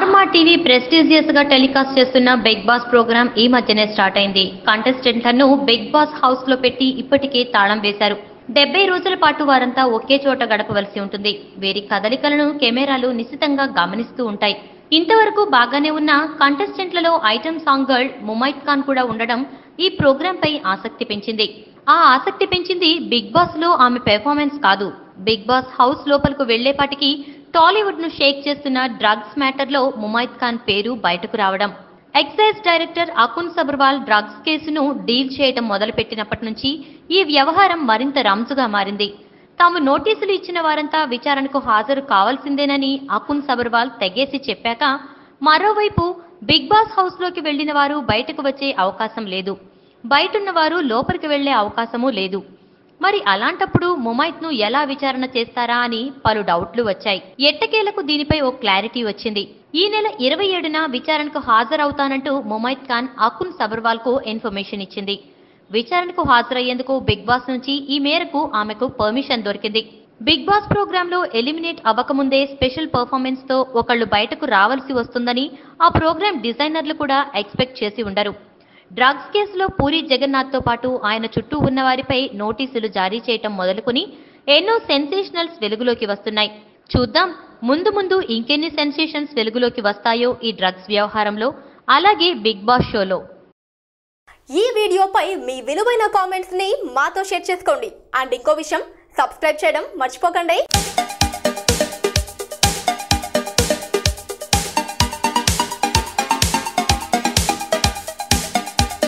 ఆర్మా TV prestigious గా telecast చేస్తున్న big boss programme ఈ మధ్యనే స్టార్ట్ అయింది. కంటెస్టెంట్లను బిగ్ బాస్ హౌస్ లో పెట్టి ఇప్పటికే తాళం వేశారు. 70 రోజుల పాటు వారంతా ఒకే చోట గడపవలసి ఉంటుంది. వీరి కదలికలను కెమెరాలు నిశితంగా గమనిస్తూ ఉంటాయి. ఇంతవరకు బాగానే ఉన్న కంటెస్టెంట్లలో item song girl Mumaith Khan కూడా ఉండడం ఈ ప్రోగ్రామ్ పై ఆసక్తి పెంచింది. ఆ ఆసక్తి పెంచింది బిగ్ బాస్ లో ఆమె పెర్ఫార్మెన్స్ కాదు, బిగ్ బాస్ హౌస్ లోపలకు వెళ్లేపాటికి టాలీవుడ్ ను షేక్ చేస్తున్న డ్రగ్స్ మ్యాటర్ లో ముమైత్ ఖాన్ పేరు బయటకు రావడం. Excise director Akun Sabharwal drugs కేసును డీల్ చేయడం మొదలుపెట్టినప్పటి నుంచి ఈ వ్యవహారం మరింత రంజుగా మారింది. తాము నోటీసులు ఇచ్చిన వారంతా విచారణకు హాజరు కావాల్సిందేనని అకున్ సబర్వాల్ తెగేసి చెప్పాక, మరోవైపు బిగ్ బాస్ హౌస్ లోకి వెళ్లిన వారు బయటకు వచ్చే అవకాశం లేదు, బయటున్న వారు లోపలికి వెళ్లే అవకాశమూ లేదు. మరి అలాంటప్పుడు ముమైత్ ను ఎలా విచారణ చేస్తారా అని పలు డౌట్లు వచ్చాయి. ఎట్టకేలకు దీనిపై ఓ క్లారిటీ వచ్చింది. ఈ నెల 27న విచారణకు హాజరవుతానంటూ ముమైత్ ఖాన్ అకున్ సబర్వాల్ కు ఇన్ఫర్మేషన్ ఇచ్చింది. విచారణకు హాజరయ్యేందుకు బిగ్ బాస్ నుంచి ఈ మేరకు ఆమెకు పర్మిషన్ దొరికింది. బిగ్ బాస్ ప్రోగ్రామ్ లో ఎలిమినేట్ అవ్వకముందే స్పెషల్ పర్ఫార్మెన్స్ తో ఒకళ్ళు బయటకు రావాల్సి వస్తుందని ఆ ప్రోగ్రామ్ డిజైనర్లు కూడా ఎక్స్పెక్ట్ చేసి ఉండరు. డ్రగ్స్ కేసులో పూరి జగన్నాథ్ తో పాటు ఆయన చుట్టూ ఉన్న వారిపై నోటీసులు జారీ చేయటం మొదలుకొని ఎన్నో సెన్సేషనల్స్ వెలుగులోకి వస్తున్నాయి. చూద్దాం ముందు ముందు ఇంకెన్ని సెన్సేషన్స్ వెలుగులోకి వస్తాయో ఈ డ్రగ్స్ వ్యవహారంలో, అలాగే బిగ్ బాస్ షోలో. ఈ వీడియోపై మీ విలువైన కామెంట్స్ ని మాతో షేర్ చేసుకోండి. అండ్ ఇంకో విషయం, సబ్స్క్రైబ్ చేయడం మర్చిపోకండి.